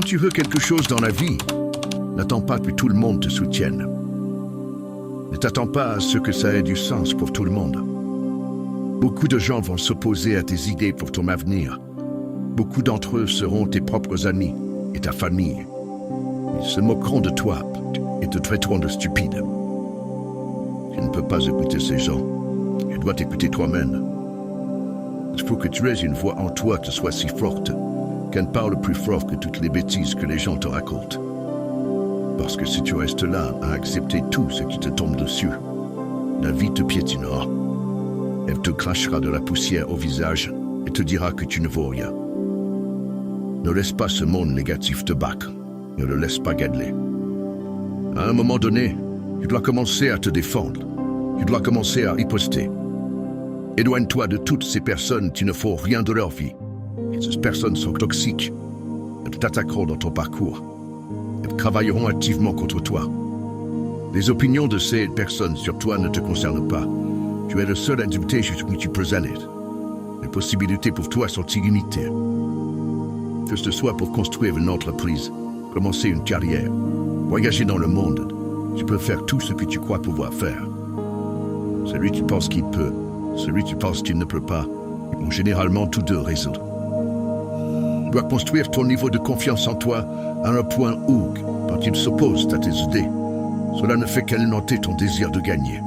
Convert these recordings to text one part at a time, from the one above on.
tu veux quelque chose dans la vie, n'attends pas que tout le monde te soutienne. Ne t'attends pas à ce que ça ait du sens pour tout le monde. Beaucoup de gens vont s'opposer à tes idées pour ton avenir. Beaucoup d'entre eux seront tes propres amis et ta famille. Ils se moqueront de toi et te traiteront de stupide. Tu ne peux pas écouter ces gens. Tu dois t'écouter toi-même. Il faut que tu aies une voix en toi qui soit si forte qu'elle parle plus fort que toutes les bêtises que les gens te racontent. Parce que si tu restes là à accepter tout ce qui te tombe dessus, la vie te piétinera. Elle te crachera de la poussière au visage et te dira que tu ne vaux rien. Ne laisse pas ce monde négatif te battre. Ne le laisse pas gagner. À un moment donné, tu dois commencer à te défendre. Tu dois commencer à riposter. Éloigne-toi de toutes ces personnes qui ne font rien de leur vie. Ces personnes sont toxiques. Elles t'attaqueront dans ton parcours. Elles travailleront activement contre toi. Les opinions de ces personnes sur toi ne te concernent pas. Tu es le seul adulte jusqu'où tu peux aller. Les possibilités pour toi sont illimitées. Que ce soit pour construire une entreprise, commencer une carrière, voyager dans le monde, tu peux faire tout ce que tu crois pouvoir faire. Celui qui pense qu'il peut, celui qui pense qu'il ne peut pas, ils vont généralement tous deux résoudre. Tu dois construire ton niveau de confiance en toi à un point où, quand il s'oppose à tes idées, cela ne fait qu'alimenter ton désir de gagner.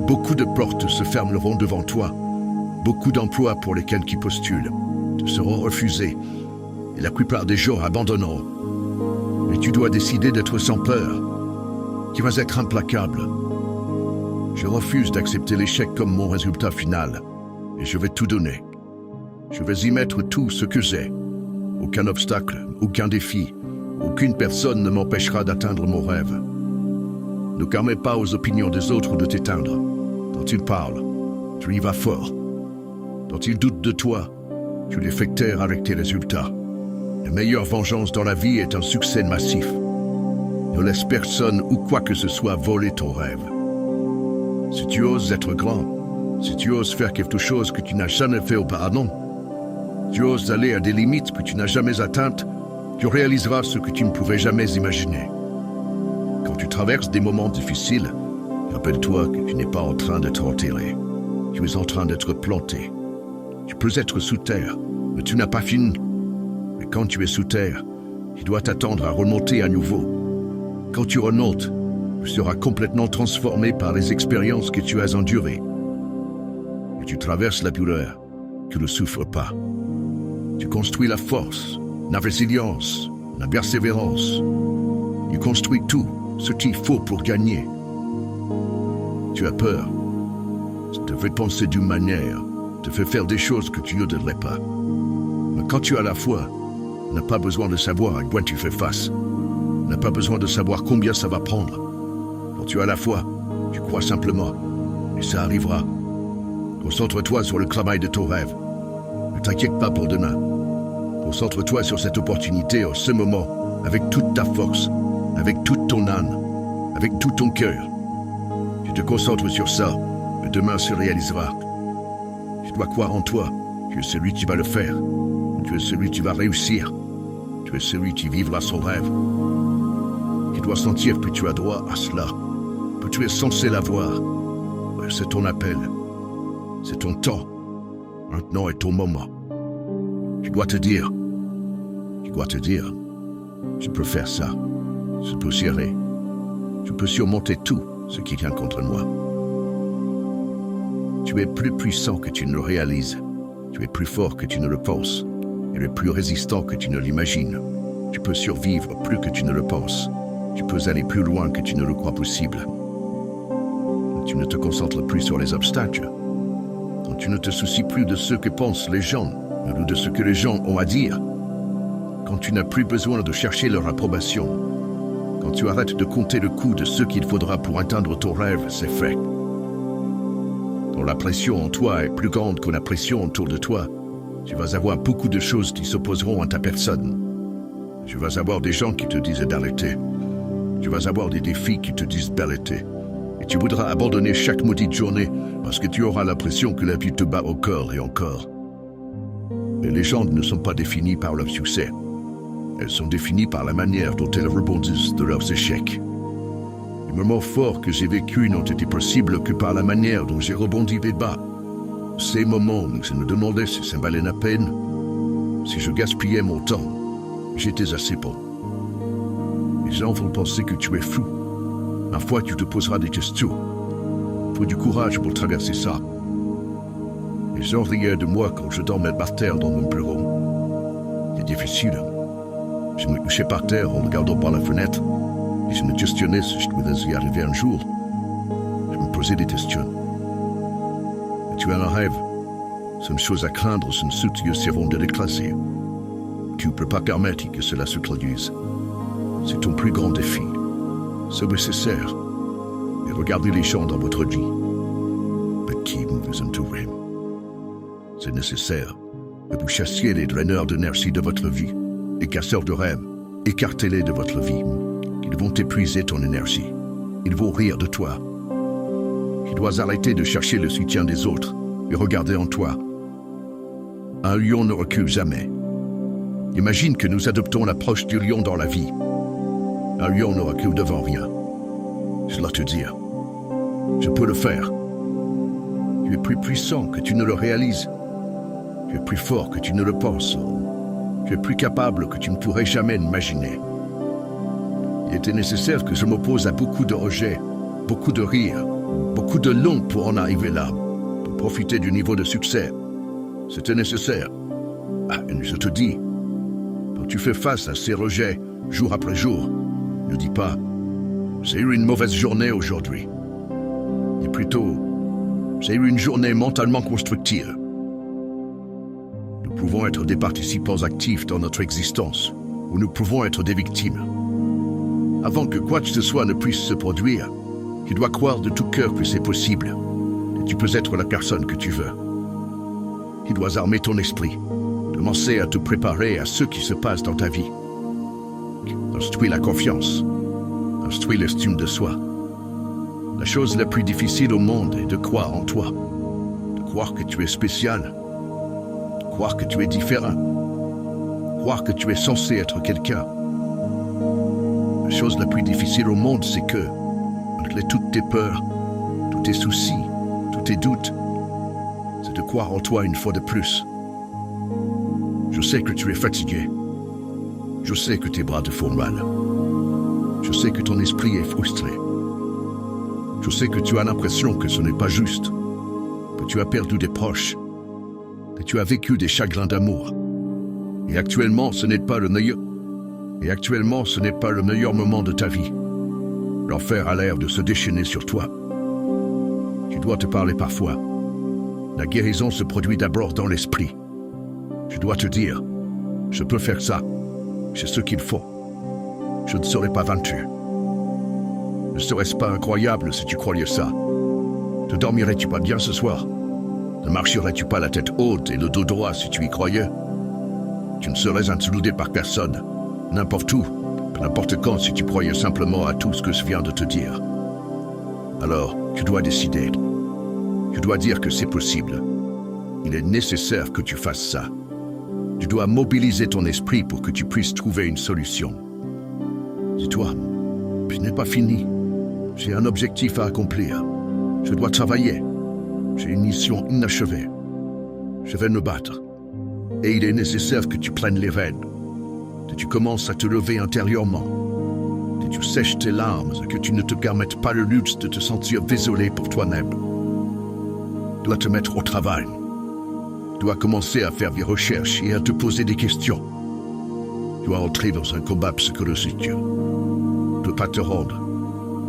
Beaucoup de portes se fermeront devant toi. Beaucoup d'emplois pour lesquels tu postules te seront refusés et la plupart des gens abandonneront. Mais tu dois décider d'être sans peur. Tu vas être implacable. Je refuse d'accepter l'échec comme mon résultat final et je vais tout donner. Je vais y mettre tout ce que j'ai. Aucun obstacle, aucun défi, aucune personne ne m'empêchera d'atteindre mon rêve. Ne permets pas aux opinions des autres de t'éteindre. Quand ils parlent, tu y vas fort. Quand ils doutent de toi, tu les fais taire avec tes résultats. La meilleure vengeance dans la vie est un succès massif. Ne laisse personne ou quoi que ce soit voler ton rêve. Si tu oses être grand, si tu oses faire quelque chose que tu n'as jamais fait auparavant, tu oses aller à des limites que tu n'as jamais atteintes, tu réaliseras ce que tu ne pouvais jamais imaginer. Quand tu traverses des moments difficiles, rappelle-toi que tu n'es pas en train d'être enterré. Tu es en train d'être planté. Tu peux être sous terre, mais tu n'as pas fini. Mais quand tu es sous terre, tu dois t'attendre à remonter à nouveau. Quand tu remontes, tu seras complètement transformé par les expériences que tu as endurées. Et tu traverses la douleur, tu ne souffres pas. Tu construis la force, la résilience, la persévérance. Tu construis tout ce qu'il faut pour gagner. Tu as peur. Ça te fait penser d'une manière, te fait faire des choses que tu ne devrais pas. Mais quand tu as la foi, tu n'as pas besoin de savoir à quoi tu fais face. Tu n'as pas besoin de savoir combien ça va prendre. Quand tu as la foi, tu crois simplement, et ça arrivera. Concentre-toi sur le travail de ton rêve. Ne t'inquiète pas pour demain. Concentre-toi sur cette opportunité en ce moment, avec toute ta force, avec toute ton âme, avec tout ton cœur. Tu te concentres sur ça, et demain se réalisera. Tu dois croire en toi. Tu es celui qui va le faire. Tu es celui qui va réussir. Tu es celui qui vivra son rêve. Tu dois sentir que tu as droit à cela, que tu es censé l'avoir. C'est ton appel. C'est ton temps. Maintenant est ton moment. Tu dois te dire, je peux faire ça. Je peux y aller. Je peux surmonter tout ce qui vient contre moi. Tu es plus puissant que tu ne le réalises. Tu es plus fort que tu ne le penses. Tu es plus résistant que tu ne l'imagines. Tu peux survivre plus que tu ne le penses. Tu peux aller plus loin que tu ne le crois possible. Tu ne te concentres plus sur les obstacles. Quand tu ne te soucies plus de ce que pensent les gens ou de ce que les gens ont à dire. Quand tu n'as plus besoin de chercher leur approbation. Quand tu arrêtes de compter le coût de ce qu'il faudra pour atteindre ton rêve, c'est fait. Quand la pression en toi est plus grande que la pression autour de toi, tu vas avoir beaucoup de choses qui s'opposeront à ta personne. Tu vas avoir des gens qui te disent d'arrêter. Tu vas avoir des défis qui te disent d'arrêter. Et tu voudras abandonner chaque maudite journée parce que tu auras l'impression que la vie te bat encore et encore. Mais les gens ne sont pas définis par leur succès. Elles sont définies par la manière dont elles rebondissent de leurs échecs. Les moments forts que j'ai vécus n'ont été possibles que par la manière dont j'ai rebondi des bas. Ces moments où je me demandais si ça valait la peine, si je gaspillais mon temps, j'étais assez bon. Les gens vont penser que tu es fou. Parfois, tu te poseras des questions. Il faut du courage pour traverser ça. Les gens riaient de moi quand je dormais par terre dans mon bureau. C'est difficile. Je me couchais par terre en regardant par la fenêtre et je me questionnais si je devais y arriver un jour. Je me posais des questions. Et tu as un rêve. C'est une chose à craindre, c'est une soutien seront de l'écraser. Tu ne peux pas permettre que cela se produise. C'est ton plus grand défi. C'est nécessaire. Et regardez les gens dans votre vie. Mais qui vous entourez. C'est nécessaire que vous chassiez les draineurs d'énergie de votre vie, les casseurs de rêves. Écartez-les de votre vie. Ils vont épuiser ton énergie. Ils vont rire de toi. Tu dois arrêter de chercher le soutien des autres et regarder en toi. Un lion ne recule jamais. Imagine que nous adoptons l'approche du lion dans la vie. Un lion ne recule devant rien. Je dois te dire, je peux le faire. Tu es plus puissant que tu ne le réalises. Tu es plus fort que tu ne le penses. Tu es plus capable que tu ne pourrais jamais imaginer. Il était nécessaire que je m'oppose à beaucoup de rejets, beaucoup de rires, beaucoup de longs pour en arriver là, pour profiter du niveau de succès. C'était nécessaire. Et je te dis, quand tu fais face à ces rejets, jour après jour, ne dis pas « j'ai eu une mauvaise journée aujourd'hui ». Et plutôt « j'ai eu une journée mentalement constructive ». Nous pouvons être des participants actifs dans notre existence, ou nous pouvons être des victimes. Avant que quoi que ce soit ne puisse se produire, tu dois croire de tout cœur que c'est possible, que tu peux être la personne que tu veux. Tu dois armer ton esprit, commencer à te préparer à ce qui se passe dans ta vie. Construis la confiance, construis l'estime de soi. La chose la plus difficile au monde est de croire en toi, de croire que tu es spécial, de croire que tu es différent, croire que tu es censé être quelqu'un. La chose la plus difficile au monde, c'est que, malgré toutes tes peurs, tous tes soucis, tous tes doutes, c'est de croire en toi une fois de plus. Je sais que tu es fatigué. Je sais que tes bras te font mal. Je sais que ton esprit est frustré. Je sais que tu as l'impression que ce n'est pas juste, que tu as perdu des proches, que tu as vécu des chagrins d'amour. Et actuellement, ce n'est pas le meilleur moment de ta vie. L'enfer a l'air de se déchaîner sur toi. Tu dois te parler parfois. La guérison se produit d'abord dans l'esprit. Je dois te dire, je peux faire ça. C'est ce qu'il faut. Je ne serai pas vaincu. Ne serait-ce pas incroyable si tu croyais ça? Te dormirais-tu pas bien ce soir? Ne marcherais-tu pas la tête haute et le dos droit si tu y croyais? Tu ne serais intimidé par personne, n'importe où, n'importe quand si tu croyais simplement à tout ce que je viens de te dire. Alors, tu dois décider. Tu dois dire que c'est possible. Il est nécessaire que tu fasses ça. Tu dois mobiliser ton esprit pour que tu puisses trouver une solution. Dis-toi, je n'ai pas fini. J'ai un objectif à accomplir. Je dois travailler. J'ai une mission inachevée. Je vais me battre. Et il est nécessaire que tu prennes les rênes. Que tu commences à te lever intérieurement. Que tu sèches tes larmes et que tu ne te permettes pas le luxe de te sentir désolé pour toi-même. Tu dois te mettre au travail. Tu dois commencer à faire des recherches et à te poser des questions. Tu dois entrer dans un combat psychologique. Tu ne peux pas te rendre.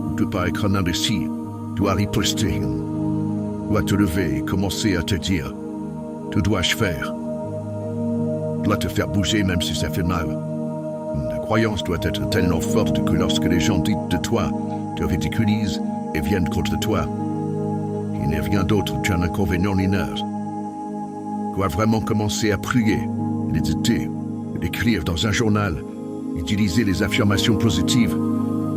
Tu ne peux pas être un imbécile. Tu dois riposter. Tu dois te lever et commencer à te dire « Que dois-je faire ?» Tu dois te faire bouger même si ça fait mal. La croyance doit être tellement forte que lorsque les gens disent de toi, te ridiculisent et viennent contre toi, il n'y a rien d'autre qu'un inconvénient mineur. Tu dois vraiment commencer à prier, méditer, écrire dans un journal, utiliser les affirmations positives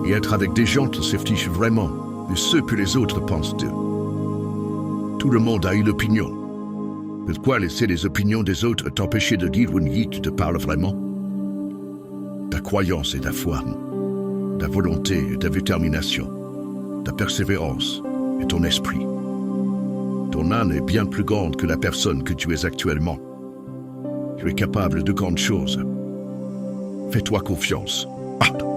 et être avec des gens qui s'affichent vraiment de ce que les autres pensent d'eux. Tout le monde a une opinion. Pourquoi laisser les opinions des autres t'empêcher de dire une vie qui te parle vraiment? ta croyance et ta foi, ta volonté et ta détermination, ta persévérance et ton esprit. Ton âme est bien plus grande que la personne que tu es actuellement. Tu es capable de grandes choses. Fais-toi confiance. Ah.